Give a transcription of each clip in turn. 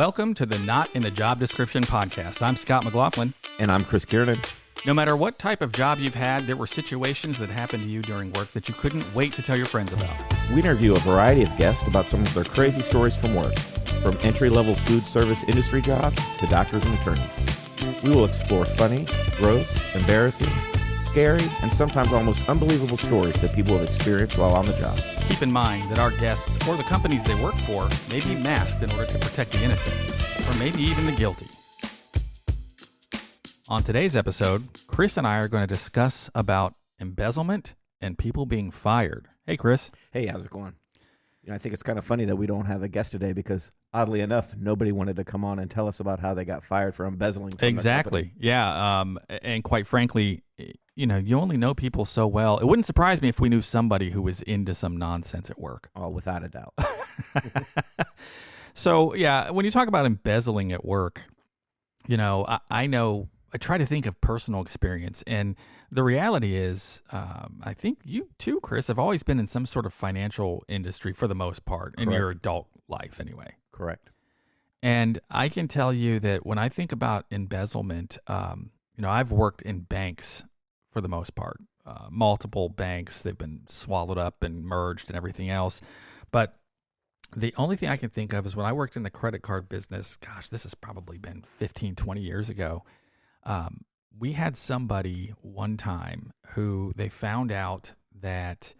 Welcome to the Not in the Job Description podcast. I'm Scott McLaughlin. And I'm Chris Kiernan. No matter what type of job you've had, there were situations that happened to you during work that you couldn't wait to tell your friends about. We interview a variety of guests about some of their crazy stories from work, from entry-level food service industry jobs to doctors and attorneys. We will explore funny, gross, embarrassing, scary, and sometimes almost unbelievable stories that people have experienced while on the job. Keep in mind that our guests or the companies they work for may be masked in order to protect the innocent, or maybe even the guilty. On today's episode, Chris and I are going to discuss about embezzlement and people being fired. Hey, Chris. Hey, how's it going? I think it's kind of funny that we don't have a guest today because, oddly enough, nobody wanted to come on and tell us about how they got fired for embezzling. Exactly. Yeah. And quite frankly, you only know people so well. It wouldn't surprise me if we knew somebody who was into some nonsense at work. Oh, without a doubt. So, yeah, when you talk about embezzling at work, I try to think of personal experience, and the reality is, I think you too, Chris, have always been in some sort of financial industry for the most part. Correct. In your adult life anyway. Correct. And I can tell you that when I think about embezzlement, I've worked in banks for the most part, multiple banks. They've been swallowed up and merged and everything else. But the only thing I can think of is when I worked in the credit card business, gosh, this has probably been 15, 20 years ago. We had somebody one time who they found out that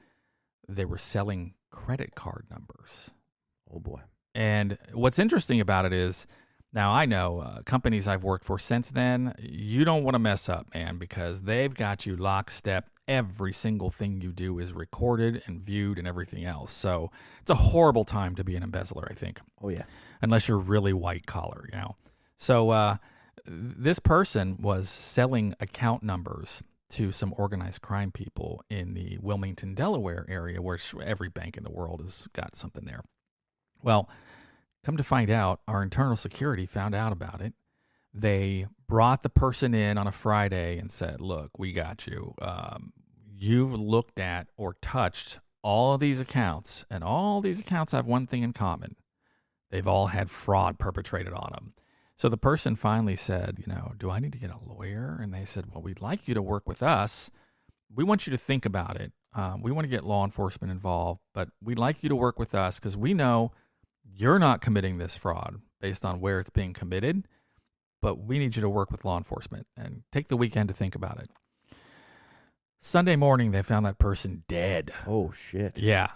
they were selling credit card numbers. Oh, boy. And what's interesting about it is, now I know companies I've worked for since then, you don't want to mess up, man, because they've got you lockstep. Every single thing you do is recorded and viewed and everything else. So it's a horrible time to be an embezzler, I think. Oh, yeah. Unless you're really white collar, So this person was selling account numbers to some organized crime people in the Wilmington, Delaware area, where every bank in the world has got something there. Well, come to find out, our internal security found out about it. They brought the person in on a Friday and said, look, we got you. You've looked at or touched all of these accounts, and all these accounts have one thing in common. They've all had fraud perpetrated on them. So the person finally said, do I need to get a lawyer? And they said, well, we'd like you to work with us. We want you to think about it. We want to get law enforcement involved, but we'd like you to work with us because we know you're not committing this fraud based on where it's being committed, but we need you to work with law enforcement and take the weekend to think about it. Sunday morning, they found that person dead. Oh, shit. Yeah.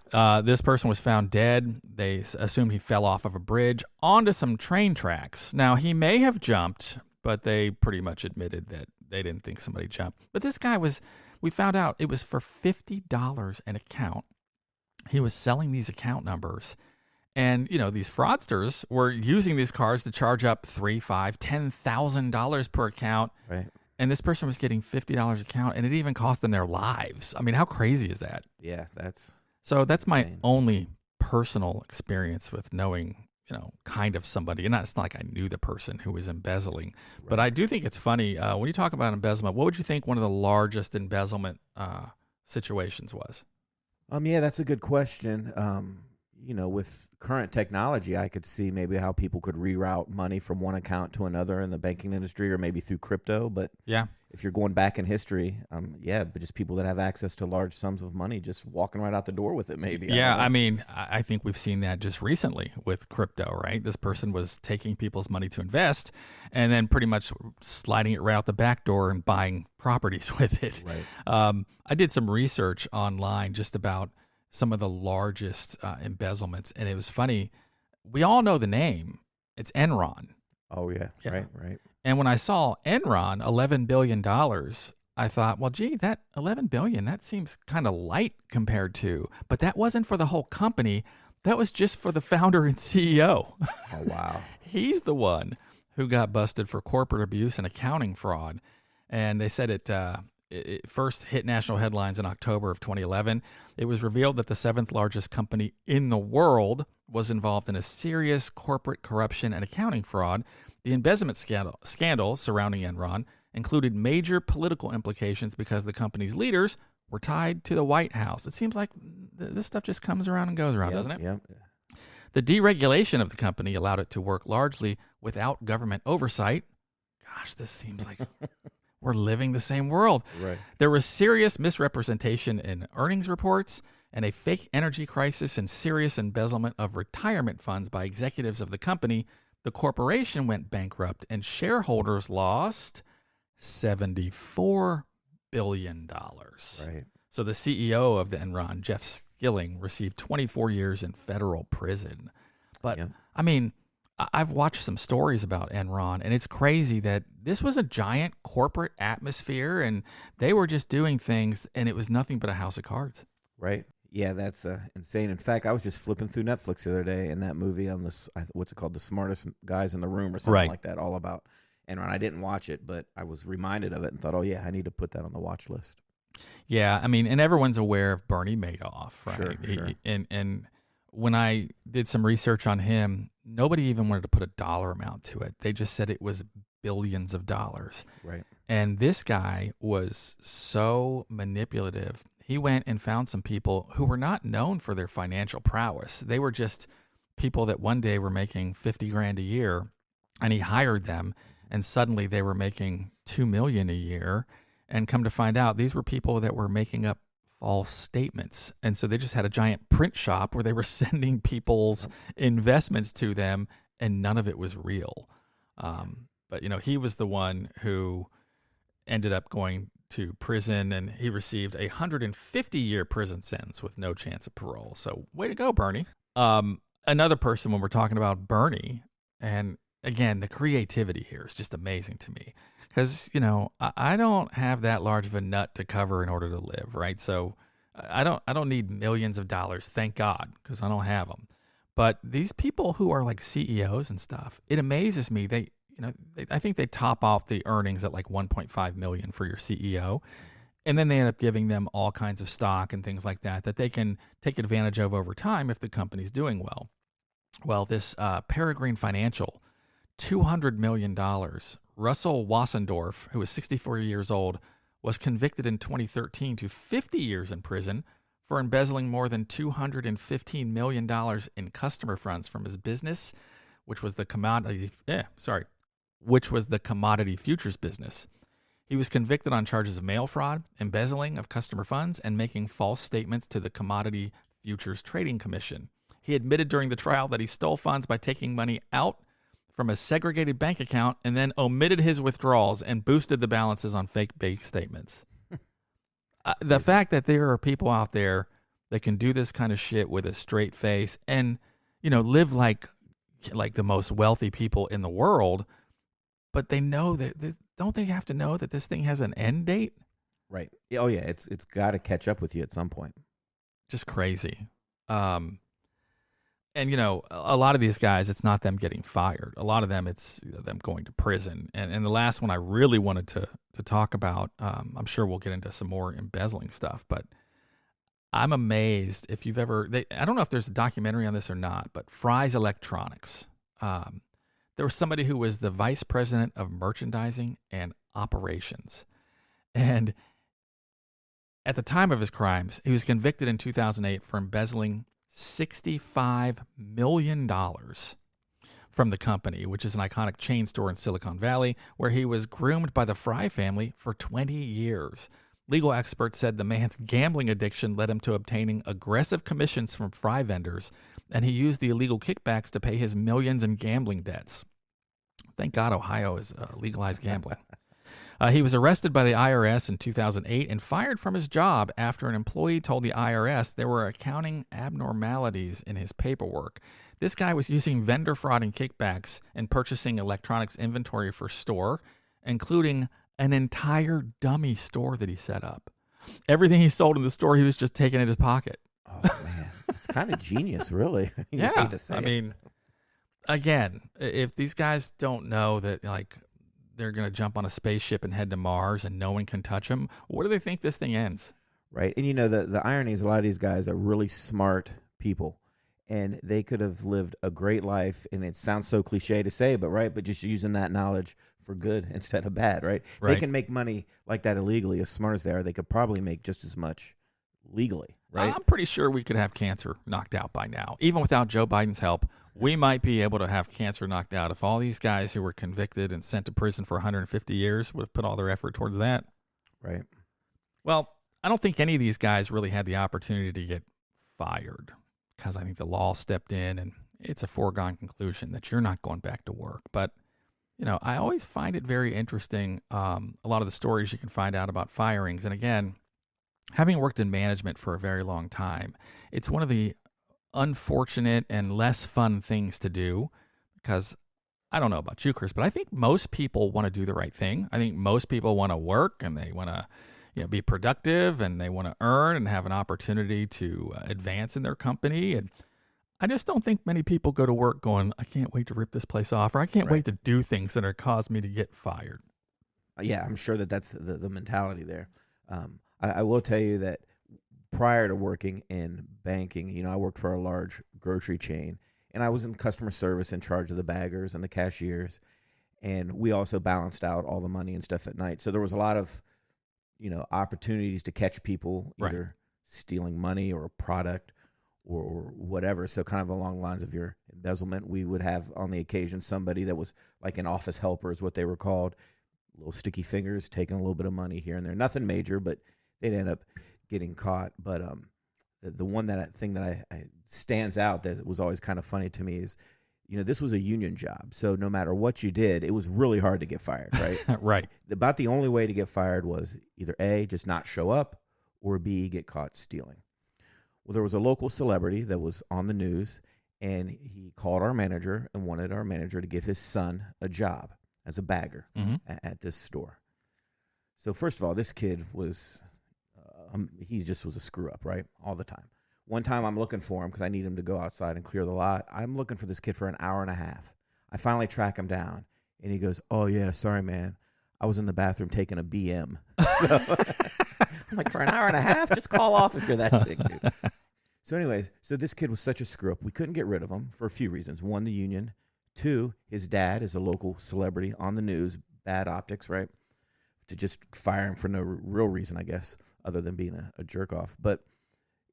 This person was found dead. They assumed he fell off of a bridge onto some train tracks. Now, he may have jumped, but they pretty much admitted that they didn't think somebody jumped. But this guy we found out it was for $50 an account. He was selling these account numbers. And, these fraudsters were using these cards to charge up $3,000, $5,000, $10,000 per account. Right. And this person was getting $50 account, and it even cost them their lives. I mean, how crazy is that? Yeah, that's my insane. only personal experience with knowing, kind of somebody. And it's not like I knew the person who was embezzling. Right. But I do think it's funny. When you talk about embezzlement, what would you think one of the largest embezzlement situations was? Yeah, that's a good question. With current technology, I could see maybe how people could reroute money from one account to another in the banking industry, or maybe through crypto. But yeah, if you're going back in history, but just people that have access to large sums of money, just walking right out the door with it, maybe. Yeah, I think we've seen that just recently with crypto, right? This person was taking people's money to invest and then pretty much sliding it right out the back door and buying properties with it. Right. I did some research online just about some of the largest embezzlements, and it was funny. We all know the name. It's Enron. Oh, yeah. Right. And when I saw Enron, $11 billion, I thought, well, gee, that $11 billion, that seems kind of light compared to, but that wasn't for the whole company. That was just for the founder and CEO. Oh, wow. He's the one who got busted for corporate abuse and accounting fraud. And they said it first hit national headlines in October of 2011. It was revealed that the seventh largest company in the world was involved in a serious corporate corruption and accounting fraud. The embezzlement scandal surrounding Enron included major political implications because the company's leaders were tied to the White House. It seems like this stuff just comes around and goes around, doesn't it? Yeah. The deregulation of the company allowed it to work largely without government oversight. Gosh, this seems like we're living the same world. Right. There was serious misrepresentation in earnings reports and a fake energy crisis and serious embezzlement of retirement funds by executives of the company. The corporation went bankrupt and shareholders lost $74 billion. Right. So the CEO of the Enron, Jeff Skilling, received 24 years in federal prison. But, Yeah. I mean, I've watched some stories about Enron, and it's crazy that this was a giant corporate atmosphere, and they were just doing things, and it was nothing but a house of cards. Right. Yeah, that's insane. In fact, I was just flipping through Netflix the other day, and that movie on this, what's it called, The Smartest Guys in the Room or something Right. like that, all about Enron. I didn't watch it, but I was reminded of it and thought, oh, yeah, I need to put that on the watch list. Yeah, I mean, and everyone's aware of Bernie Madoff, right? Sure. And when I did some research on him, nobody even wanted to put a dollar amount to it. They just said it was billions of dollars. Right. And this guy was so manipulative. He went and found some people who were not known for their financial prowess. They were just people that one day were making 50 grand a year, and he hired them, and suddenly they were making 2 million a year. And come to find out, these were people that were making up false statements. And so they just had a giant print shop where they were sending people's investments to them, and none of it was real. But, he was the one who ended up going to prison, and he received a 150-year prison sentence with no chance of parole. So way to go, Bernie. Another person, when we're talking about Bernie, and again, the creativity here is just amazing to me. Because, I don't have that large of a nut to cover in order to live, right? So I don't need millions of dollars, thank God, because I don't have them. But these people who are like CEOs and stuff, it amazes me. I think they top off the earnings at like 1.5 million for your CEO. And then they end up giving them all kinds of stock and things like that they can take advantage of over time if the company's doing well. Well, this Peregrine Financial, $200 million. Russell Wassendorf, who was 64 years old, was convicted in 2013 to 50 years in prison for embezzling more than $215 million in customer funds from his business, which was the commodity futures business. He was convicted on charges of mail fraud, embezzling of customer funds, and making false statements to the Commodity Futures Trading Commission. He admitted during the trial that he stole funds by taking money out from a segregated bank account and then omitted his withdrawals and boosted the balances on fake bank statements. The fact that there are people out there that can do this kind of shit with a straight face and, live like the most wealthy people in the world, but they know that, don't they have to know that this thing has an end date? Right. Oh, yeah, it's got to catch up with you at some point. Just crazy. And, a lot of these guys, it's not them getting fired. A lot of them, it's them going to prison. And the last one I really wanted to talk about, I'm sure we'll get into some more embezzling stuff, but I'm amazed if you've ever, I don't know if there's a documentary on this or not, but Fry's Electronics. There was somebody who was the vice president of merchandising and operations. And at the time of his crimes, he was convicted in 2008 for embezzling $65 million from the company, which is an iconic chain store in Silicon Valley, where he was groomed by the Fry family for 20 years. Legal experts said the man's gambling addiction led him to obtaining aggressive commissions from Fry vendors, and he used the illegal kickbacks to pay his millions in gambling debts. Thank God Ohio has legalized gambling. He was arrested by the IRS in 2008 and fired from his job after an employee told the IRS there were accounting abnormalities in his paperwork. This guy was using vendor fraud and kickbacks and purchasing electronics inventory for store, including an entire dummy store that he set up. Everything he sold in the store, he was just taking in his pocket. Oh, man. It's kind of genius, really. Yeah. hate to say I it. mean, again, if these guys don't know that, they're going to jump on a spaceship and head to Mars and no one can touch them, where do they think this thing ends? Right. And, the irony is a lot of these guys are really smart people, and they could have lived a great life. And it sounds so cliche to say, but just using that knowledge for good instead of bad, right? Right. They can make money like that illegally. As smart as they are, they could probably make just as much legally, right? I'm pretty sure we could have cancer knocked out by now. Even without Joe Biden's help, we might be able to have cancer knocked out if all these guys who were convicted and sent to prison for 150 years would have put all their effort towards that. Right. Well, I don't think any of these guys really had the opportunity to get fired because I think the law stepped in and it's a foregone conclusion that you're not going back to work. But, I always find it very interesting, a lot of the stories you can find out about firings. And again, having worked in management for a very long time, it's one of the unfortunate and less fun things to do because I don't know about you, Chris, but I think most people want to do the right thing. I think most people want to work and they want to be productive and they want to earn and have an opportunity to advance in their company. And I just don't think many people go to work going, I can't wait to rip this place off, or I can't wait to do things that are cause me to get fired. Yeah, I'm sure that's the mentality there. I will tell you that prior to working in banking, I worked for a large grocery chain, and I was in customer service in charge of the baggers and the cashiers, and we also balanced out all the money and stuff at night. So there was a lot of, opportunities to catch people either stealing money or a product or whatever. So kind of along the lines of your embezzlement, we would have on the occasion somebody that was like an office helper is what they were called, little sticky fingers, taking a little bit of money here and there. Nothing major, but they'd end up getting caught. But the one thing that I stands out that was always kind of funny to me is, this was a union job. So no matter what you did, it was really hard to get fired, right? Right. About the only way to get fired was either A, just not show up, or B, get caught stealing. Well, there was a local celebrity that was on the news, and he called our manager and wanted our manager to give his son a job as a bagger at this store. So first of all, this kid was, he just was a screw up, right? All the time. One time I'm looking for him because I need him to go outside and clear the lot. I'm looking for this kid for an hour and a half. I finally track him down, and he goes, oh, yeah, sorry, man. I was in the bathroom taking a BM. So I'm like, for an hour and a half? Just call off if you're that sick, dude. So anyways, this kid was such a screw up. We couldn't get rid of him for a few reasons. One, the union. Two, his dad is a local celebrity on the news. Bad optics, right? To just fire him for no real reason, I guess, other than being a jerk off. But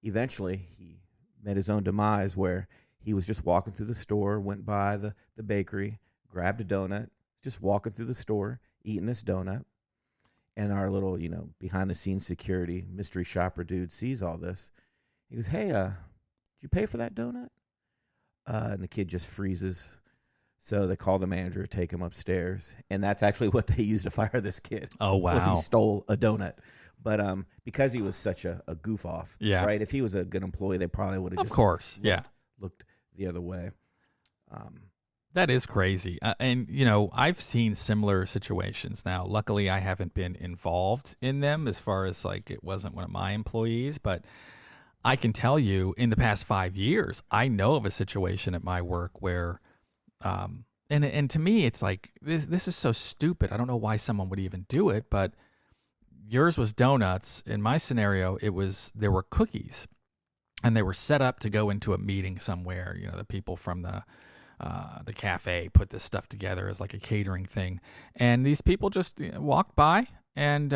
eventually, he met his own demise where he was just walking through the store, went by the bakery, grabbed a donut, just walking through the store, eating this donut. And our little, behind-the-scenes security mystery shopper dude sees all this. He goes, hey, did you pay for that donut? And the kid just freezes. So they call the manager, take him upstairs. And that's actually what they used to fire this kid. Oh, wow. Was he stole a donut. But because he was such a goof off, right? If he was a good employee, they probably would have just looked the other way. That is crazy. And, I've seen similar situations. Now, luckily, I haven't been involved in them as far as it wasn't one of my employees. But I can tell you in the past 5 years, I know of a situation at my work where, and to me, it's like, this is so stupid. I don't know why someone would even do it, but yours was donuts. In my scenario, there were cookies, and they were set up to go into a meeting somewhere. The people from the cafe put this stuff together as like a catering thing. And these people just walked by and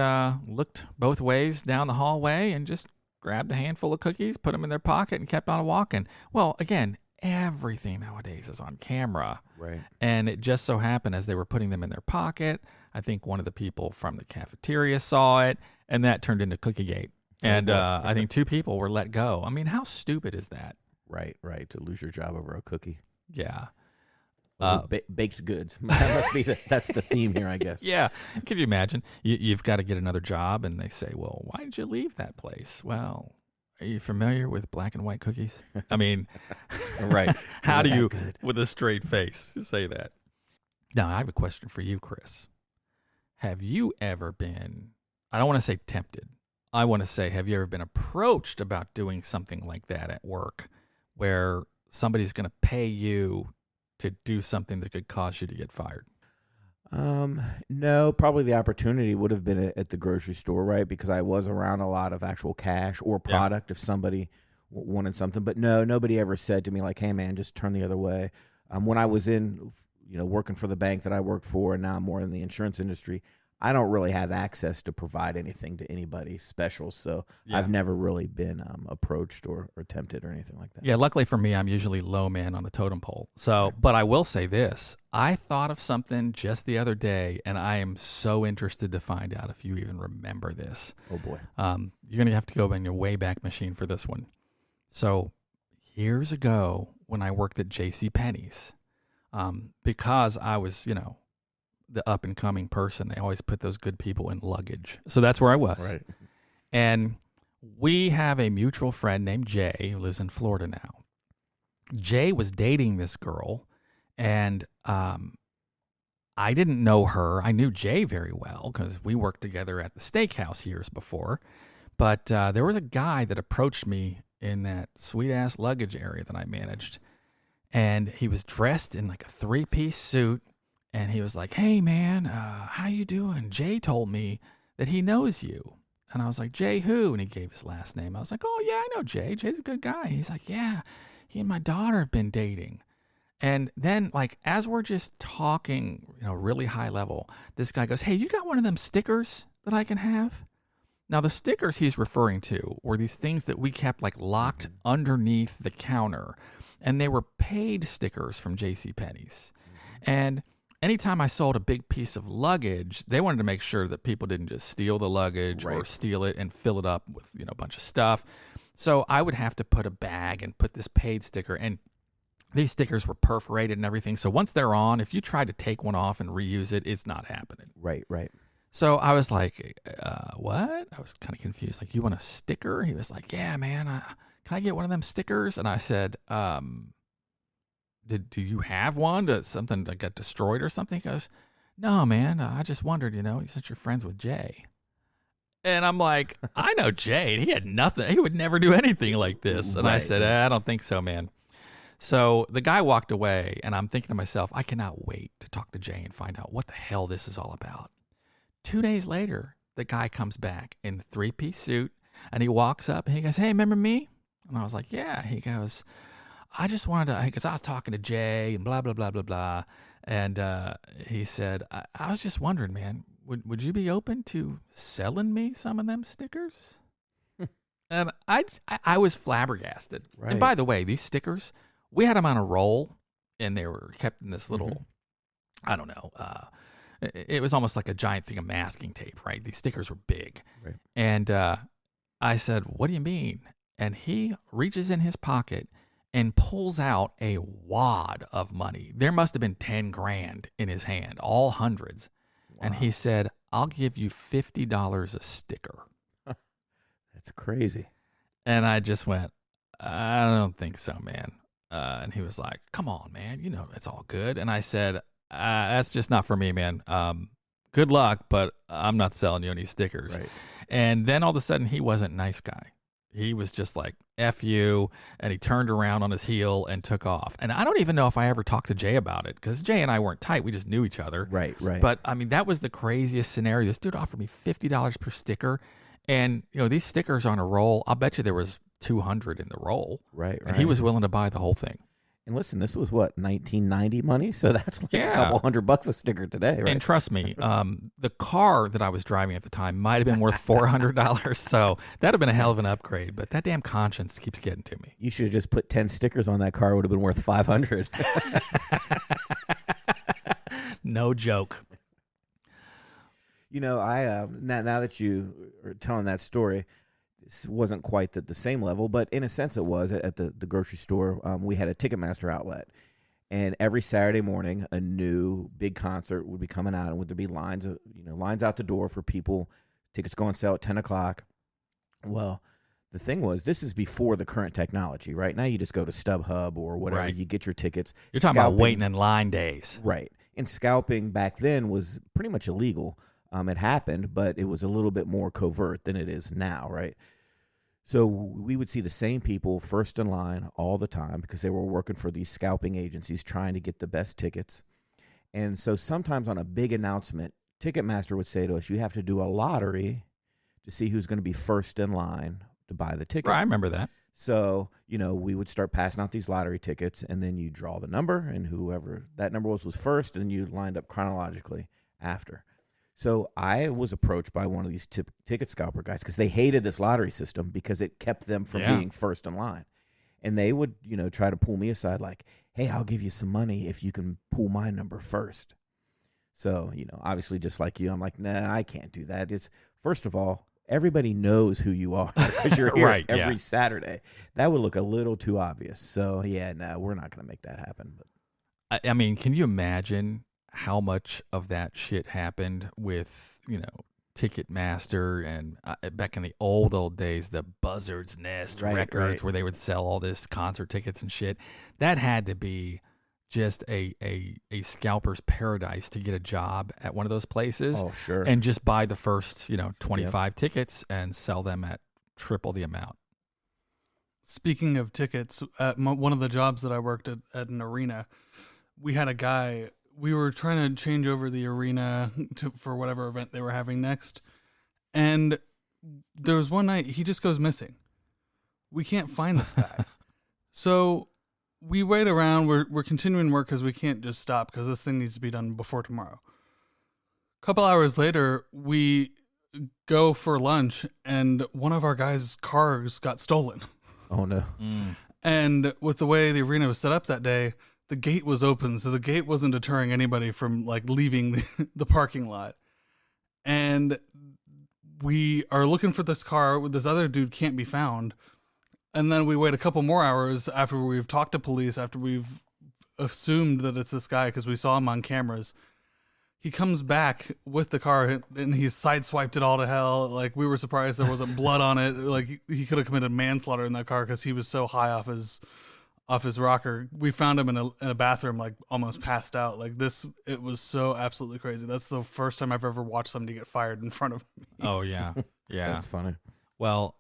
looked both ways down the hallway and just grabbed a handful of cookies, put them in their pocket, and kept on walking. Well, again, everything nowadays is on camera. Right. And it just so happened as they were putting them in their pocket, I think one of the people from the cafeteria saw it, and that turned into Cookiegate. And I think 2 people were let go. I mean, how stupid is that? Right. To lose your job over a cookie. Yeah. Baked goods. That must be that's the theme here, I guess. Yeah. Could you imagine? You've got to get another job, and they say, well, why did you leave that place? Well, are you familiar with black and white cookies? I mean, right. How do you, with a straight face, say that? Now, I have a question for you, Chris. Have you ever been, I don't want to say tempted. I want to say, have you ever been approached about doing something like that at work where somebody's going to pay you to do something that could cause you to get fired? No, probably the opportunity would have been at the grocery store, right? Because I was around a lot of actual cash or product if somebody wanted something. But no, nobody ever said to me like, hey, man, just turn the other way. When I was in, working for the bank that I worked for, and now I'm more in the insurance industry, I don't really have access to provide anything to anybody special, so Yeah. I've never really been approached or tempted or anything like that. Yeah, luckily for me, I'm usually low man on the totem pole. So, Right. but I will say this. I thought of something just the other day, and I am so interested to find out if you even remember this. Oh, boy. You're going to have to go in your Wayback Machine for this one. So, years ago, when I worked at JCPenney's, because I was, the up-and-coming person, they always put those good people in luggage. So that's where I was. Right. And we have a mutual friend named Jay who lives in Florida now. Jay was dating this girl, and I didn't know her. I knew Jay very well because we worked together at the steakhouse years before. But there was a guy that approached me in that sweet-ass luggage area that I managed, and he was dressed in like a three-piece suit, and he was like, "Hey, man, how you doing? Jay told me that he knows you." And I was like, "Jay who?" And he gave his last name. I was like, "Oh, yeah, I know Jay. Jay's a good guy." He's like, "Yeah, he and my daughter have been dating." And then, like, as we're just talking, really high level, this guy goes, "Hey, you got one of them stickers that I can have?" Now, the stickers he's referring to were these things that we kept, like, locked underneath the counter. And they were paid stickers from JCPenney's. And anytime I sold a big piece of luggage, they wanted to make sure that people didn't just steal the luggage or steal it and fill it up with, a bunch of stuff. So I would have to put a bag and put this paid sticker. And these stickers were perforated and everything. So once they're on, if you tried to take one off and reuse it, it's not happening. Right. So I was like, what? I was kind of confused. Like, you want a sticker? He was like, "Yeah, man. Can I get one of them stickers?" And I said, do you have one? Something that got destroyed or something? He goes, "No, man. I just wondered, since you're friends with Jay." And I'm like, I know Jay. He had nothing. He would never do anything like this. And I said, I don't think so, man. So the guy walked away, and I'm thinking to myself, I cannot wait to talk to Jay and find out what the hell this is all about. 2 days later, the guy comes back in the three-piece suit, and he walks up, and he goes, "Hey, remember me?" And I was like, "Yeah." He goes, "I just wanted to," because I was talking to Jay and blah, blah, blah, blah, blah. And he said, I was just wondering, man, would you be open to selling me some of them stickers?" And I was flabbergasted. Right. And by the way, these stickers, we had them on a roll, and they were kept in this little, I don't know, it was almost like a giant thing of masking tape, right? These stickers were big. Right. And I said, "What do you mean?" And he reaches in his pocket and pulls out a wad of money. There must have been 10 grand in his hand, all hundreds. Wow. And he said, "I'll give you $50 a sticker." That's crazy. And I just went, "I don't think so, man." And he was like, "Come on, man. It's all good." And I said, "That's just not for me, man. Good luck, but I'm not selling you any stickers." Right. And then all of a sudden, he wasn't a nice guy. He was just like, "F you," and he turned around on his heel and took off. And I don't even know if I ever talked to Jay about it, because Jay and I weren't tight. We just knew each other. Right. But, I mean, that was the craziest scenario. This dude offered me $50 per sticker. And, these stickers on a roll, I'll bet you there was 200 in the roll. Right. And he was willing to buy the whole thing. And listen, this was what, 1990 money? So that's like a couple $100 a sticker today, right? And trust me, the car that I was driving at the time might have been worth $400. So that'd have been a hell of an upgrade. But that damn conscience keeps getting to me. You should have just put 10 stickers on that car. It would have been worth 500. No joke. I now that you are telling that story, this wasn't quite the same level, but in a sense it was. At the grocery store, we had a Ticketmaster outlet, and every Saturday morning a new big concert would be coming out, and would there be lines out the door for people. Tickets go on sale at 10 o'clock. Well, the thing was, this is before the current technology, right? Now you just go to StubHub or whatever, Right. you get your tickets. You're talking about waiting in line days. Right. And scalping back then was pretty much illegal. It happened, but it was a little bit more covert than it is now, right? So we would see the same people first in line all the time because they were working for these scalping agencies trying to get the best tickets. And so sometimes on a big announcement, Ticketmaster would say to us, "You have to do a lottery to see who's going to be first in line to buy the ticket." Right, I remember that. So, we would start passing out these lottery tickets, and then you draw the number, and whoever that number was first, and you lined up chronologically after. So I was approached by one of these ticket scalper guys because they hated this lottery system because it kept them from being first in line. And they would, try to pull me aside like, hey, I'll give you some money if you can pull my number first. So, obviously just like you, I'm like, nah, I can't do that. First of all, everybody knows who you are because you're here every Saturday. That would look a little too obvious. So, yeah, no, we're not going to make that happen. But I mean, can you imagine how much of that shit happened with, Ticketmaster and back in the old days, the Buzzard's Nest records where they would sell all this concert tickets and shit. That had to be just a scalper's paradise to get a job at one of those places. Oh, sure. And just buy the first, 25 tickets and sell them at triple the amount. Speaking of tickets, at one of the jobs that I worked at an arena, we had a guy. We were trying to change over the arena for whatever event they were having next. And there was one night he just goes missing. We can't find this guy. So we wait around. We're continuing work because we can't just stop because this thing needs to be done before tomorrow. A couple hours later, we go for lunch and one of our guys' cars got stolen. Oh, no. And with the way the arena was set up that day, the gate was open, so the gate wasn't deterring anybody from leaving the parking lot. And we are looking for this car. This other dude can't be found. And then we wait a couple more hours after we've talked to police, after we've assumed that it's this guy because we saw him on cameras. He comes back with the car and he's sideswiped it all to hell. We were surprised there wasn't blood on it. He could have committed manslaughter in that car because he was so high off his rocker. We found him in a bathroom, almost passed out. It was so absolutely crazy. That's the first time I've ever watched somebody get fired in front of me. Oh yeah. Yeah. That's funny. Well,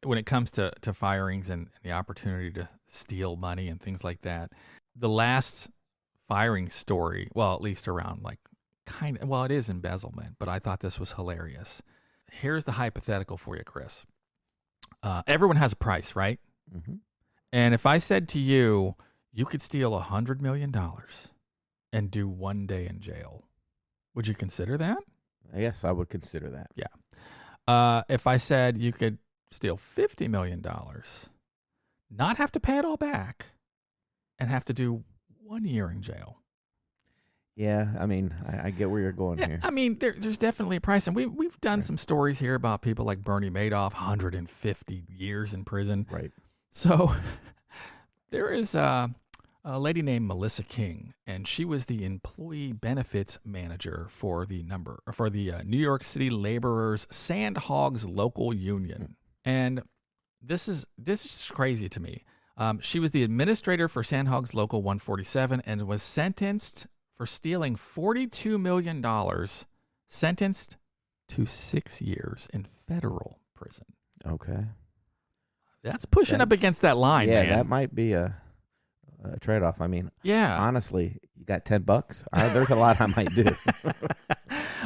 when it comes to firings and the opportunity to steal money and things like that, the last firing story, well, at least around it is embezzlement, but I thought this was hilarious. Here's the hypothetical for you, Chris. Everyone has a price, right? Mm-hmm. And if I said to you, you could steal $100 million and do 1 day in jail, would you consider that? Yes, I would consider that. Yeah. If I said you could steal $50 million, not have to pay it all back, and have to do 1 year in jail. Yeah, I mean, I get where you're going here. I mean, there's definitely a price. And we've done some stories here about people like Bernie Madoff, 150 years in prison. Right. So there is a lady named Melissa King, and she was the employee benefits manager for the New York City Laborers Sandhogs Local Union. And this is crazy to me. She was the administrator for Sandhogs Local 147 and was sentenced for stealing $42 million, sentenced to 6 years in federal prison. Okay. That's pushing up against that line, yeah, man. that might be a trade-off. I mean, yeah. Honestly, you got $10? There's a lot I might do.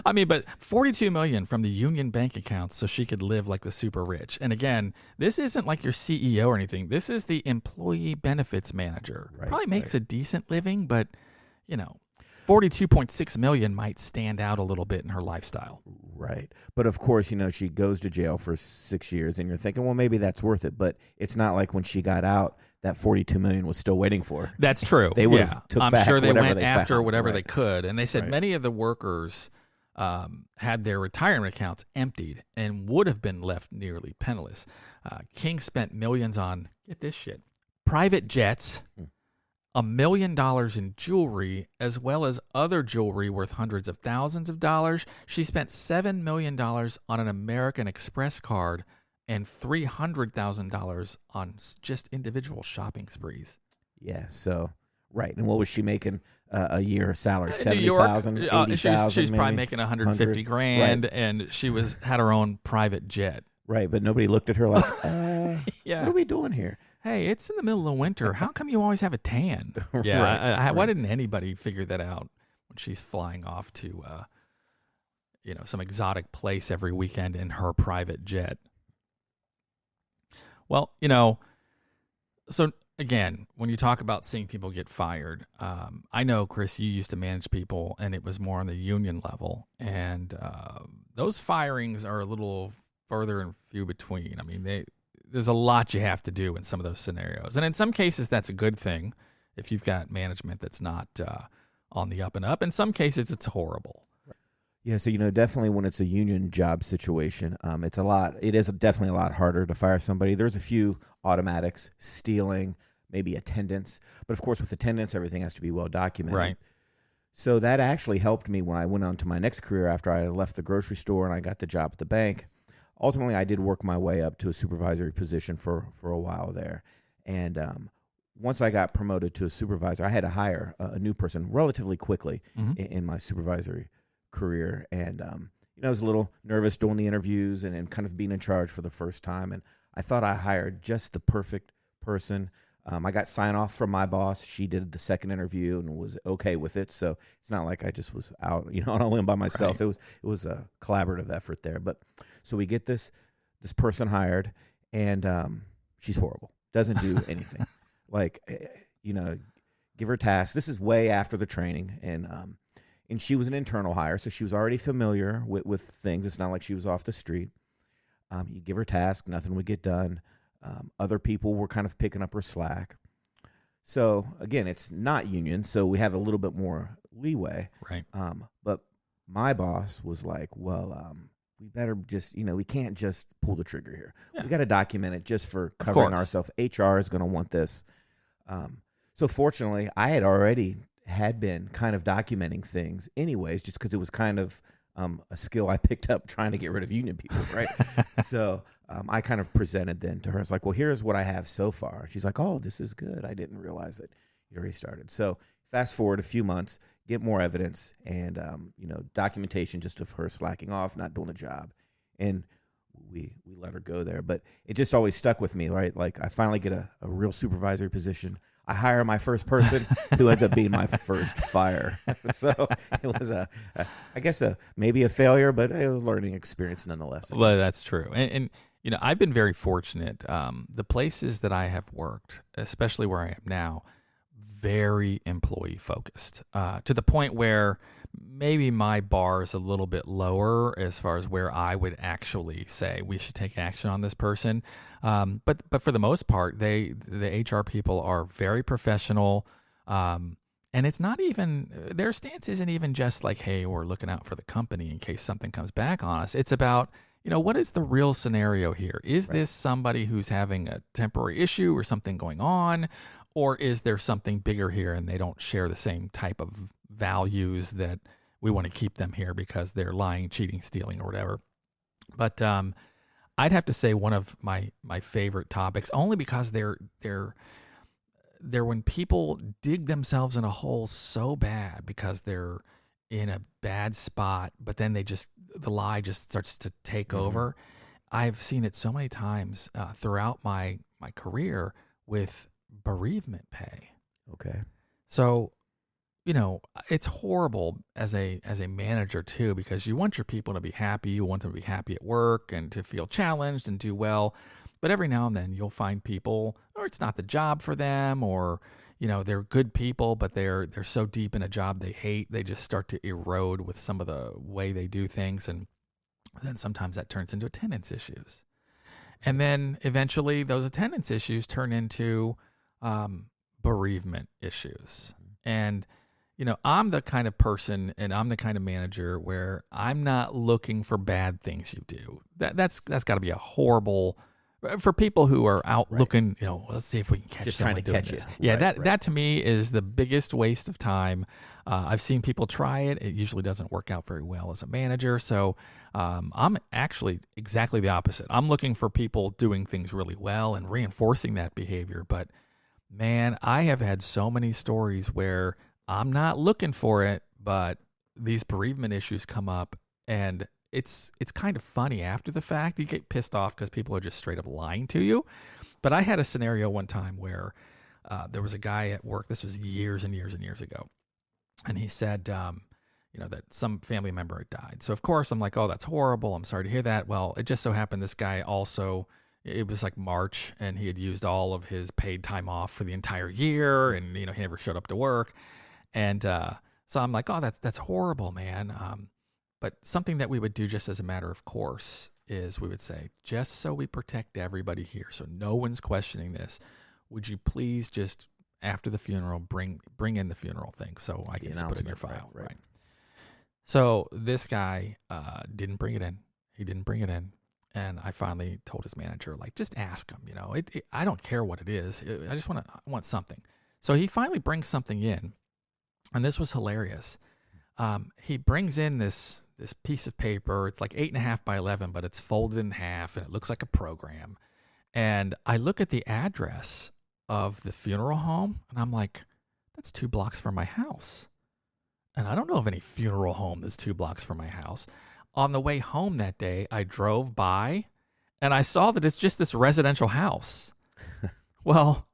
I mean, but $42 million from the union bank accounts so she could live like the super rich. And again, this isn't like your CEO or anything. This is the employee benefits manager. Right, Probably makes a decent living, but, $42.6 million might stand out a little bit in her lifestyle. Right. But of course, she goes to jail for 6 years and you're thinking, well, maybe that's worth it. But it's not like when she got out, that $42 million was still waiting for her. That's true. They would have took I'm back sure they whatever went after found. whatever Right. they could. And they said many of the workers had their retirement accounts emptied and would have been left nearly penniless. King spent millions on, get this shit, private jets, $1 million in jewelry, as well as other jewelry worth hundreds of thousands of dollars. She spent $7 million on an American Express card and $300,000 on just individual shopping sprees. Yeah, so, right. And what was she making a year salary? In 70,000, New York, 80,000 she's probably maybe? making 150 grand, and she had her own private jet. Right, but nobody looked at her like, Yeah. what are we doing here? Hey, it's in the middle of winter. How come you always have a tan? Yeah, why didn't anybody figure that out when she's flying off to, some exotic place every weekend in her private jet? Well, so again, when you talk about seeing people get fired, I know, Chris, you used to manage people, and it was more on the union level, and those firings are a little further and few between. I mean, there's a lot you have to do in some of those scenarios, and in some cases, that's a good thing if you've got management that's not on the up and up. In some cases, it's horrible. Yeah, so definitely when it's a union job situation, it is definitely a lot harder to fire somebody. There's a few automatics, stealing, maybe attendance, but of course with attendance, everything has to be well documented. Right. So that actually helped me when I went on to my next career after I left the grocery store and I got the job at the bank. Ultimately, I did work my way up to a supervisory position for a while there, and once I got promoted to a supervisor, I had to hire a new person relatively quickly in my supervisory career, and I was a little nervous doing the interviews and kind of being in charge for the first time, and I thought I hired just the perfect person. I got sign off from my boss. She did the second interview and was okay with it, so it's not like I just was out on a limb by myself. Right. It was a collaborative effort there. But so we get this person hired, and she's horrible, doesn't do anything. Like, give her tasks. This is way after the training, and she was an internal hire, so she was already familiar with things. It's not like she was off the street. You give her tasks, nothing would get done. Other people were kind of picking up her slack. So again, it's not union, so we have a little bit more leeway. Right. But my boss was like, well, we better just, we can't just pull the trigger here. Yeah. We got to document it just for covering ourselves. HR is going to want this. So fortunately, I had been kind of documenting things anyways, just because it was kind of a skill I picked up trying to get rid of union people, right? So I kind of presented then to her. It's like, well, here's what I have so far. She's like, oh, this is good. I didn't realize that you already started. So fast forward a few months, get more evidence and, documentation just of her slacking off, not doing the job. And we let her go there. But it just always stuck with me, right? Like I finally get a real supervisory position. I hire my first person who ends up being my first fire. So it was maybe a failure, but it was a learning experience nonetheless. Well, that's true. And I've been very fortunate. The places that I have worked, especially where I am now, very employee focused, to the point where maybe my bar is a little bit lower as far as where I would actually say we should take action on this person. But for the most part, the HR people are very professional. And it's not even, their stance isn't even just like, hey, we're looking out for the company in case something comes back on us. It's about, what is the real scenario here? Is this somebody who's having a temporary issue or something going on? Or is there something bigger here and they don't share the same type of values that we want to keep them here because they're lying, cheating, stealing, or whatever? But I'd have to say one of my favorite topics, only because they're when people dig themselves in a hole so bad because they're in a bad spot, but then the lie just starts to take over. I've seen it so many times throughout my career with bereavement pay. Okay. So, it's horrible as a manager too, because you want your people to be happy. You want them to be happy at work and to feel challenged and do well. But every now and then you'll find people, or it's not the job for them, or, they're good people, but they're so deep in a job they hate, they just start to erode with some of the way they do things. And then sometimes that turns into attendance issues. And then eventually those attendance issues turn into bereavement issues. And, I'm the kind of person and I'm the kind of manager where I'm not looking for bad things you do. That's got to be a horrible, for people who are out looking, let's see if we can catch just someone trying to doing catch this. you. Yeah, Right. that to me is the biggest waste of time. I've seen people try it. It usually doesn't work out very well as a manager. So I'm actually exactly the opposite. I'm looking for people doing things really well and reinforcing that behavior. But man, I have had so many stories where I'm not looking for it, but these bereavement issues come up, and it's kind of funny after the fact. You get pissed off because people are just straight up lying to you. But I had a scenario one time where there was a guy at work. This was years and years and years ago. And he said, that some family member had died. So of course I'm like, oh, that's horrible. I'm sorry to hear that. Well, it just so happened this guy also it was like March, and he had used all of his paid time off for the entire year, and he never showed up to work. And so I'm like, oh, that's horrible, man. But something that we would do just as a matter of course is we would say, just so we protect everybody here, so no one's questioning this, would you please just after the funeral bring in the funeral thing so I can just put it in your file, right? So this guy didn't bring it in. He didn't bring it in. And I finally told his manager, like, just ask him, I don't care what it is. I just want something. So he finally brings something in. And this was hilarious. He brings in this piece of paper. It's like 8.5 by 11, but it's folded in half and it looks like a program. And I look at the address of the funeral home and I'm like, that's 2 blocks from my house. And I don't know of any funeral home that's 2 blocks from my house. On the way home that day, I drove by and I saw that it's just this residential house. Well,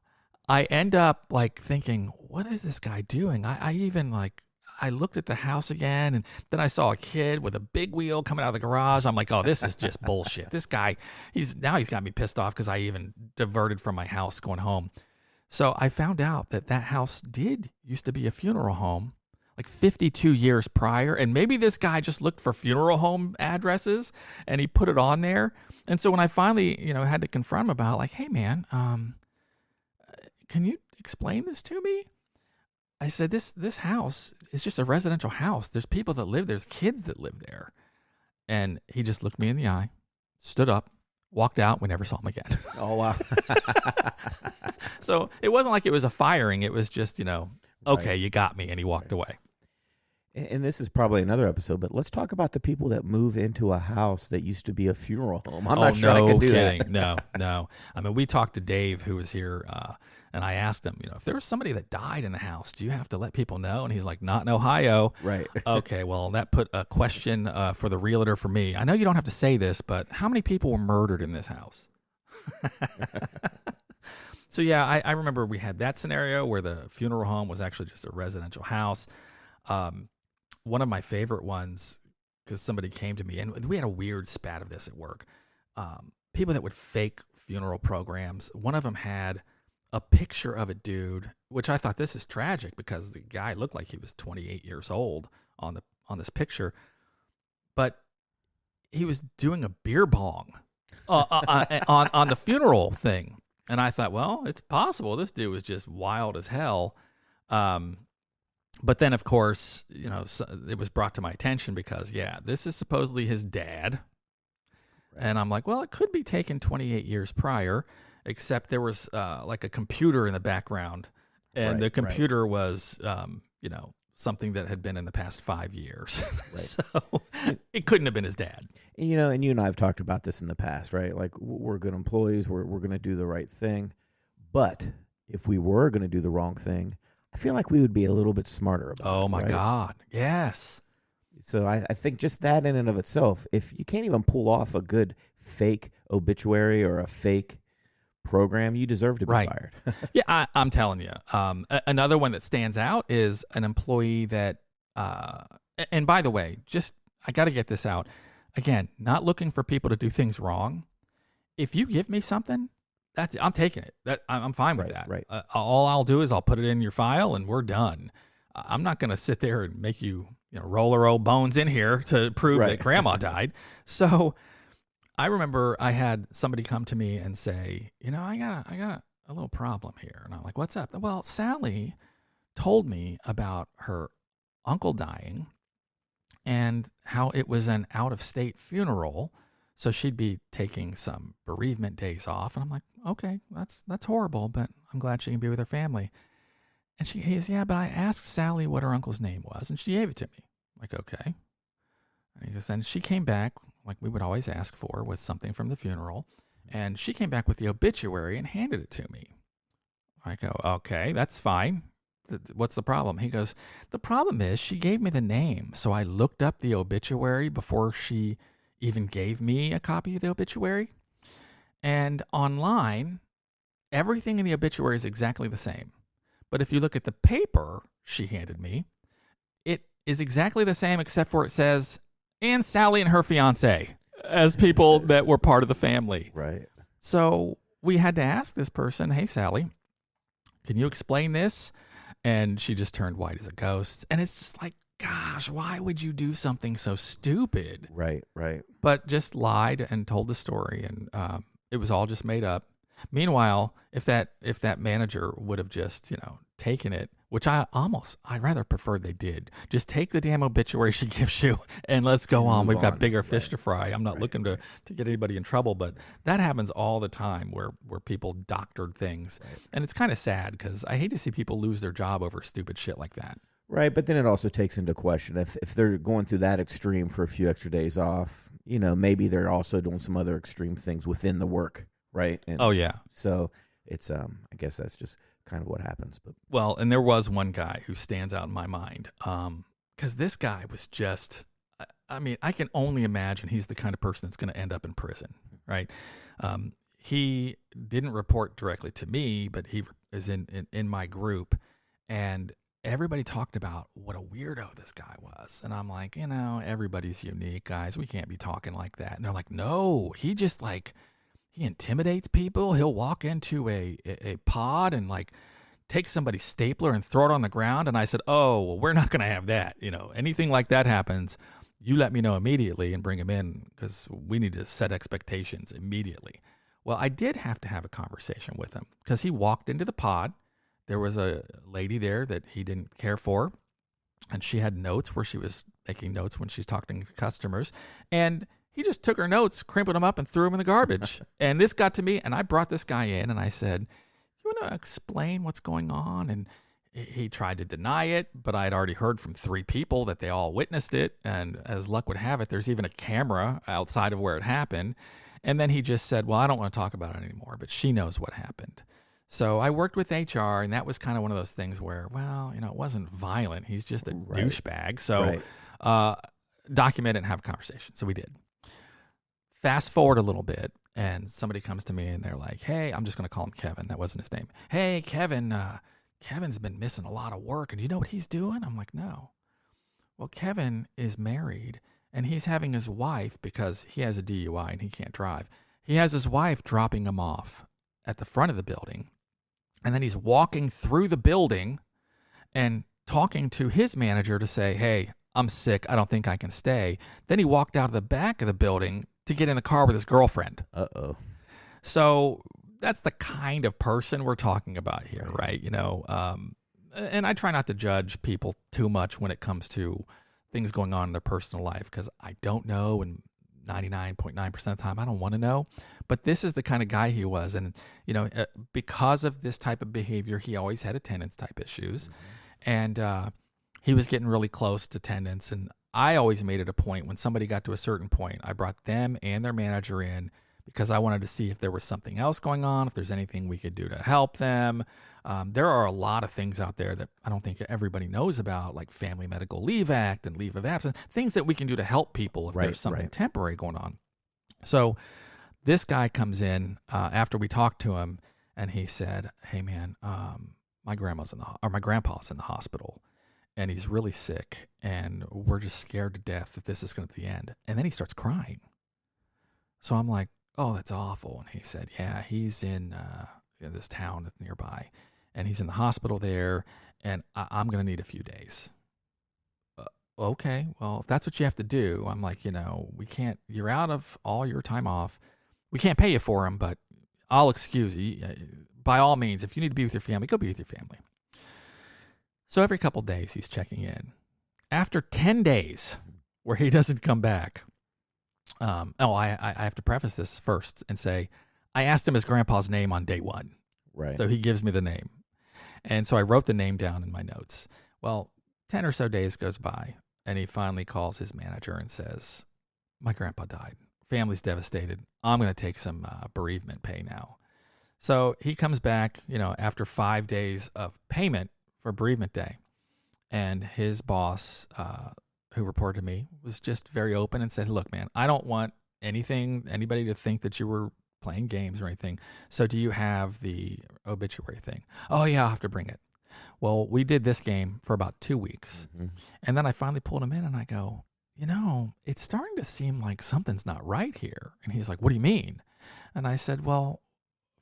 I end up like thinking, what is this guy doing? I looked at the house again, and then I saw a kid with a big wheel coming out of the garage. I'm like, oh, this is just bullshit. This guy, he's got me pissed off because I even diverted from my house going home. So I found out that house used to be a funeral home like 52 years prior. And maybe this guy just looked for funeral home addresses and he put it on there. And so when I finally, had to confront him about like, hey man, can you explain this to me? I said, this house is just a residential house. There's people that live, there's kids that live there. And he just looked me in the eye, stood up, walked out. We never saw him again. Oh, wow. So it wasn't like it was a firing. It was just, okay, Right. you got me. And he walked away. And this is probably another episode, but let's talk about the people that move into a house that used to be a funeral home. I'm not sure I can do that. No. I mean, we talked to Dave, who was here, and I asked him, if there was somebody that died in the house, do you have to let people know? And he's like, not in Ohio. Right. Okay, well, that put a question for the realtor for me. I know you don't have to say this, but how many people were murdered in this house? So, yeah, I remember we had that scenario where the funeral home was actually just a residential house. One of my favorite ones, because somebody came to me, and we had a weird spat of this at work. People that would fake funeral programs. One of them had a picture of a dude, which I thought, this is tragic because the guy looked like he was 28 years old on this picture, but he was doing a beer bong on the funeral thing. And I thought, well, it's possible this dude was just wild as hell. But then, of course, it was brought to my attention because, this is supposedly his dad. Right. And I'm like, well, it could be taken 28 years prior, except there was like a computer in the background. And the computer was, something that had been in the past 5 years. Right. So it couldn't have been his dad. And you and I have talked about this in the past, right? Like, we're good employees. We're going to do the right thing. But if we were going to do the wrong thing, I feel like we would be a little bit smarter about it. Oh, my God. Yes. So I think just that in and of itself, if you can't even pull off a good fake obituary or a fake program, you deserve to be fired. Yeah, I'm telling you. Another one that stands out is an employee that, and by the way, I got to get this out. Again, not looking for people to do things wrong. If you give me something, I'm taking it. I'm fine with that. Right. All I'll do is I'll put it in your file and we're done. I'm not going to sit there and make you, roll our old bones in here to prove that grandma died. So I remember I had somebody come to me and say, I got a little problem here. And I'm like, what's up? Well, Sally told me about her uncle dying and how it was an out-of-state funeral. So she'd be taking some bereavement days off. And I'm like, okay, that's horrible, but I'm glad she can be with her family. And he goes, yeah, but I asked Sally what her uncle's name was, and she gave it to me. I'm like, okay. And he goes, and she came back, like we would always ask for, with something from the funeral. And she came back with the obituary and handed it to me. I go, okay, that's fine. What's the problem? He goes, the problem is she gave me the name. So I looked up the obituary before she even gave me a copy of the obituary. And online, everything in the obituary is exactly the same. But if you look at the paper she handed me, it is exactly the same except for it says, and Sally and her fiance as people that were part of the family. Right. So we had to ask this person, hey, Sally, can you explain this? And she just turned white as a ghost. And it's just like, gosh, why would you do something so stupid? Right, right. But just lied and told the story, and it was all just made up. Meanwhile, if that manager would have just taken it, which I rather preferred they did, just take the damn obituary she gives you and let's go on. We've got bigger fish to fry. I'm not looking to get anybody in trouble, but that happens all the time where people doctored things, and it's kind of sad because I hate to see people lose their job over stupid shit like that. Right, but then it also takes into question if they're going through that extreme for a few extra days off, maybe they're also doing some other extreme things within the work, right? And oh yeah. So it's I guess that's just kind of what happens. But well, and there was one guy who stands out in my mind because this guy was just, I mean, I can only imagine he's the kind of person that's going to end up in prison, right? He didn't report directly to me, but he is in my group, and everybody talked about what a weirdo this guy was. And I'm like, everybody's unique, guys. We can't be talking like that. And they're like, no, he just he intimidates people. He'll walk into a pod and take somebody's stapler and throw it on the ground. And I said, oh, well, we're not going to have that. Anything like that happens, you let me know immediately and bring him in because we need to set expectations immediately. Well, I did have to have a conversation with him because he walked into the pod. There was a lady there that he didn't care for, and she had notes where she was making notes when she's talking to customers, and he just took her notes, crinkled them up, and threw them in the garbage. And this got to me, and I brought this guy in, and I said, you want to explain what's going on? And he tried to deny it, but I had already heard from 3 people that they all witnessed it, and as luck would have it, there's even a camera outside of where it happened. And then he just said, well, I don't want to talk about it anymore, but she knows what happened. So I worked with HR, and that was kind of one of those things where, well, it wasn't violent. He's just a douchebag. So document it and have a conversation. So we did. Fast forward a little bit, and somebody comes to me, and they're like, hey, I'm just going to call him Kevin. That wasn't his name. Hey, Kevin, Kevin's been missing a lot of work, and do you know what he's doing? I'm like, no. Well, Kevin is married, and he's having his wife, because he has a DUI and he can't drive. He has his wife dropping him off at the front of the building. And then he's walking through the building and talking to his manager to say, hey, I'm sick. I don't think I can stay. Then he walked out of the back of the building to get in the car with his girlfriend. Uh-oh. So that's the kind of person we're talking about here, right? And I try not to judge people too much when it comes to things going on in their personal life because I don't know, and 99.9% of the time I don't want to know. But this is the kind of guy he was. And, because of this type of behavior, he always had attendance type issues. Mm-hmm. And he was getting really close to attendance. And I always made it a point when somebody got to a certain point, I brought them and their manager in because I wanted to see if there was something else going on, if there's anything we could do to help them. There are a lot of things out there that I don't think everybody knows about, like Family Medical Leave Act and leave of absence, things that we can do to help people if there's something temporary going on. So this guy comes in after we talked to him, and he said, hey, man, my grandpa's in the hospital, and he's really sick, and we're just scared to death that this is going to be the end. And then he starts crying. So I'm like, oh, that's awful. And he said, yeah, he's in this town that's nearby, and he's in the hospital there, and I'm going to need a few days. Okay, well, if that's what you have to do, I'm like, we can't, you're out of all your time off. We can't pay you for him, but I'll excuse you. By all means, if you need to be with your family, go be with your family. So every couple of days, he's checking in. After 10 days where he doesn't come back, I have to preface this first and say, I asked him his grandpa's name on day 1. Right. So he gives me the name. And so I wrote the name down in my notes. Well, 10 or so days goes by, and he finally calls his manager and says, my grandpa died. Family's devastated. I'm going to take some bereavement pay now. So he comes back, after 5 days of payment for bereavement day. And his boss, who reported to me, was just very open and said, look, man, I don't want anybody to think that you were playing games or anything. So do you have the obituary thing? Oh, yeah, I'll have to bring it. Well, we did this game for about 2 weeks. Mm-hmm. And then I finally pulled him in and I go, it's starting to seem like something's not right here. And he's like, what do you mean? And I said, well,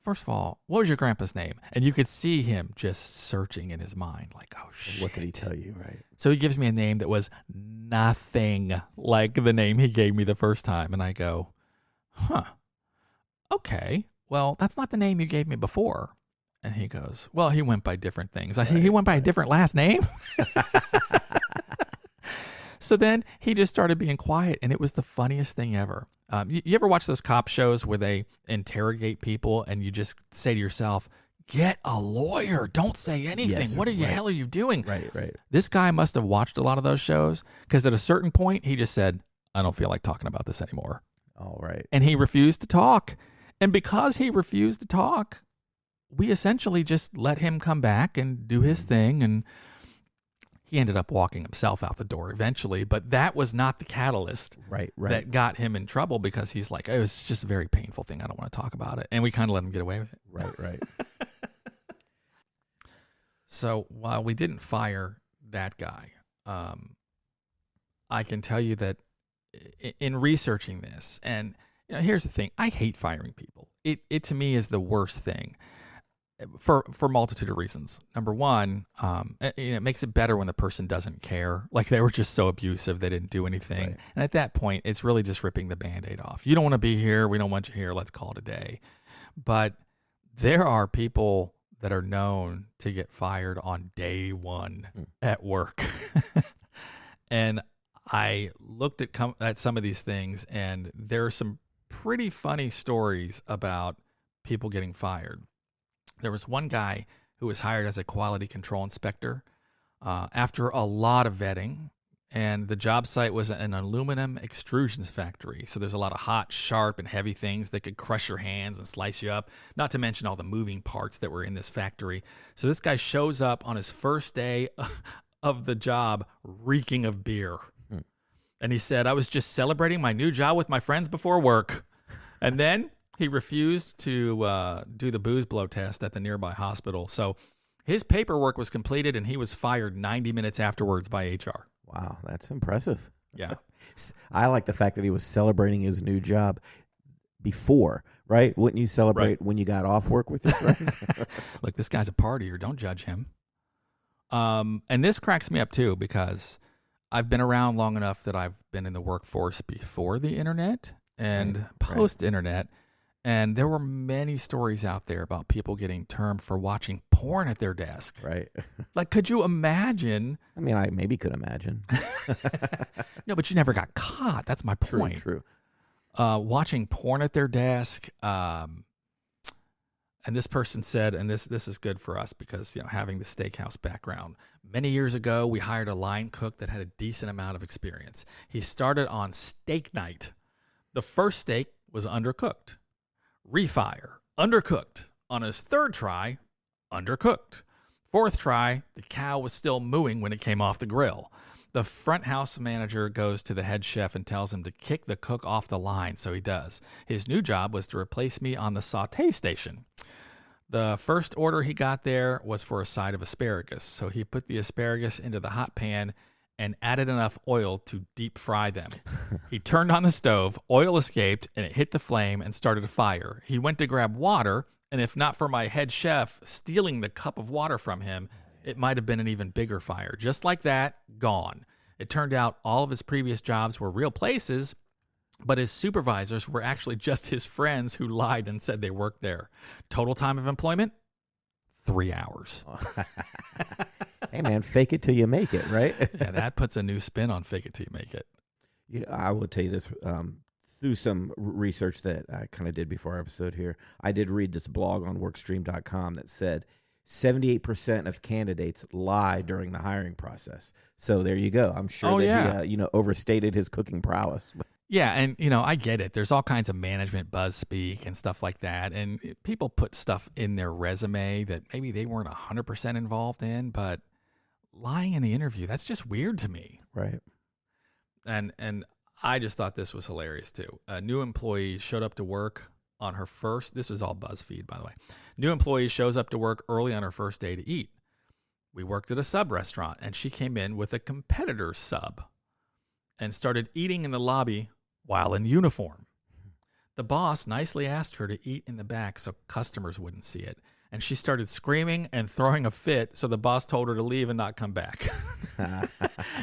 first of all, what was your grandpa's name? And you could see him just searching in his mind, like, oh, shit. What did he tell you, right? So he gives me a name that was nothing like the name he gave me the first time. And I go, huh, okay. Well, that's not the name you gave me before. And he goes, well, he went by different things. I said, he went by a different last name? So then he just started being quiet, and it was the funniest thing ever. You ever watch those cop shows where they interrogate people and you just say to yourself, get a lawyer. Don't say anything. Yes, What the hell are you doing? Right. This guy must have watched a lot of those shows because at a certain point he just said, I don't feel like talking about this anymore. All right. And he refused to talk. And because he refused to talk, we essentially just let him come back and do his thing. And he ended up walking himself out the door eventually. But that was not the catalyst Right. that got him in trouble because he's like, oh, it's just a very painful thing. I don't want to talk about it. And we kind of let him get away with it. Right. So while we didn't fire that guy, I can tell you that in researching this, and here's the thing, I hate firing people. It to me is the worst thing for a multitude of reasons. Number one, it makes it better when the person doesn't care. Like they were just so abusive, they didn't do anything. Right. And at that point, it's really just ripping the Band-Aid off. You don't want to be here. We don't want you here. Let's call it a day. But there are people that are known to get fired on day one at work. And I looked at some of these things, and there are some pretty funny stories about people getting fired. There was one guy who was hired as a quality control inspector after a lot of vetting, and the job site was an aluminum extrusions factory. So there's a lot of hot, sharp, and heavy things that could crush your hands and slice you up, not to mention all the moving parts that were in this factory. So this guy shows up on his first day of the job reeking of beer. And he said, I was just celebrating my new job with my friends before work. And then he refused to do the booze blow test at the nearby hospital. So his paperwork was completed, and he was fired 90 minutes afterwards by HR. Wow, that's impressive. Yeah. I like the fact that he was celebrating his new job before, right? Wouldn't you celebrate when you got off work with your friends? Look, this guy's a partier. Don't judge him. And this cracks me up, too, because I've been around long enough that I've been in the workforce before the internet and post-internet. And there were many stories out there about people getting termed for watching porn at their desk. Right. Like, could you imagine? I mean, I maybe could imagine. No, but you never got caught. That's my point. True. Watching porn at their desk. And this person said, and this is good for us because, having the steakhouse background. Many years ago, we hired a line cook that had a decent amount of experience. He started on steak night. The first steak was undercooked. Refire, undercooked. On his third try, undercooked. Fourth try, the cow was still mooing when it came off the grill. The front house manager goes to the head chef and tells him to kick the cook off the line, so he does. His new job was to replace me on the sauté station. The first order he got there was for a side of asparagus, so he put the asparagus into the hot pan and added enough oil to deep fry them. He turned on the stove, oil escaped, and it hit the flame and started a fire. He went to grab water, and if not for my head chef stealing the cup of water from him, it might have been an even bigger fire. Just like that, gone. It turned out all of his previous jobs were real places, but his supervisors were actually just his friends who lied and said they worked there. Total time of employment? 3 hours. Hey, man, fake it till you make it, right? Yeah, that puts a new spin on fake it till you make it. I will tell you this. Through some research that I kind of did before our episode here, I did read this blog on workstream.com that said 78% of candidates lie during the hiring process. So there you go. I'm sure he overstated his cooking prowess. Yeah, and, I get it. There's all kinds of management buzz speak and stuff like that, and people put stuff in their resume that maybe they weren't 100% involved in, but lying in the interview, that's just weird to me. Right. And I just thought this was hilarious, too. A new employee showed up to work on her first, this was all BuzzFeed, by the way. New employee shows up to work early on her first day to eat. We worked at a sub restaurant, and she came in with a competitor's sub and started eating in the lobby while in uniform. The boss nicely asked her to eat in the back so customers wouldn't see it. And she started screaming and throwing a fit, so the boss told her to leave and not come back.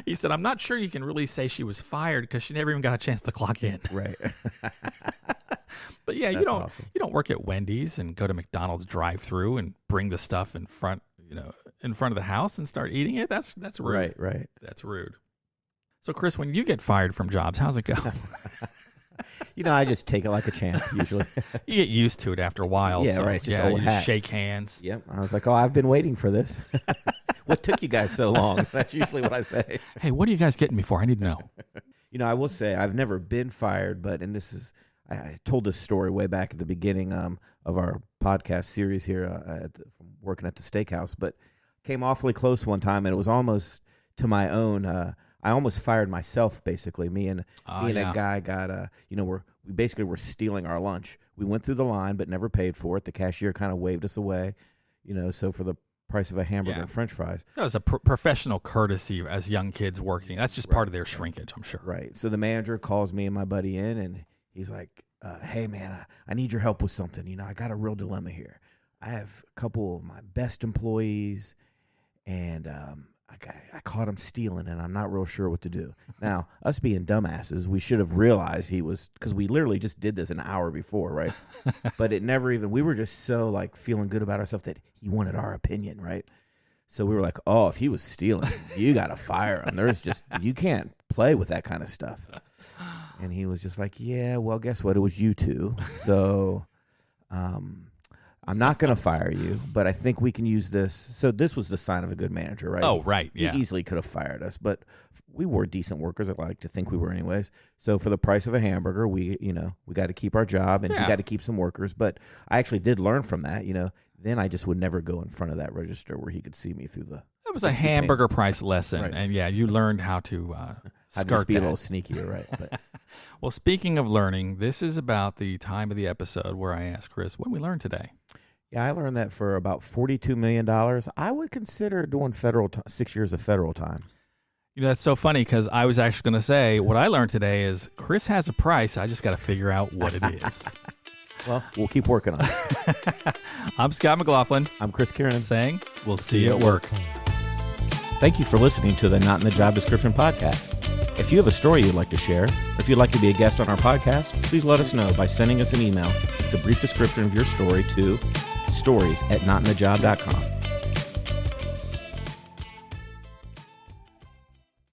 He said, I'm not sure you can really say she was fired because she never even got a chance to clock in. Right. But yeah, That's awesome. you don't work at Wendy's and go to McDonald's drive-through and bring the stuff in front of the house and start eating it. That's rude. Right. That's rude. So Chris, when you get fired from jobs, how's it go? I just take it like a champ usually. You get used to it after a while. Yeah, so, right. It's just yeah, old you hat. just shake hands. Yep. I was like, oh, I've been waiting for this. What took you guys so long? That's usually what I say. Hey, what are you guys getting me for? I need to know. I will say I've never been fired, but I told this story way back at the beginning of our podcast series here from working at the steakhouse, but came awfully close one time, and it was almost to my own. I almost fired myself, basically. Me and a guy got we basically were stealing our lunch. We went through the line, but never paid for it. The cashier kind of waved us away, so for the price of a hamburger and French fries. That was a professional courtesy as young kids working. That's just part of their shrinkage, I'm sure. Right. So the manager calls me and my buddy in, and he's like, hey, man, I need your help with something. I got a real dilemma here. I have a couple of my best employees, and I caught him stealing, and I'm not real sure what to do. Now, us being dumbasses, we should have realized because we literally just did this an hour before, right? But we were just so feeling good about ourselves that he wanted our opinion, right? So we were like, oh, if he was stealing, you got to fire him. You can't play with that kind of stuff. And he was just like, yeah, well, guess what? It was you two. So I'm not going to fire you, but I think we can use this. So this was the sign of a good manager, right? Oh, right. Yeah. He easily could have fired us, but we were decent workers. I like to think we were anyways. So for the price of a hamburger, we got to keep our job, and he got to keep some workers. But I actually did learn from that, Then I just would never go in front of that register where he could see me through the. That was a hamburger price lesson. Right. And you learned how to I'd skirt just be that. a little sneakier, right? But. Well, speaking of learning, this is about the time of the episode where I asked Chris, what did we learn today? Yeah, I learned that for about $42 million, I would consider doing 6 years of federal time. That's so funny because I was actually going to say what I learned today is Chris has a price. I just got to figure out what it is. Well, we'll keep working on it. I'm Scott McLaughlin. I'm Chris Kieran. Saying we'll see you at work. Thank you for listening to the Not in the Job Description podcast. If you have a story you'd like to share, or if you'd like to be a guest on our podcast, please let us know by sending us an email with a brief description of your story to stories@notinthejob.com.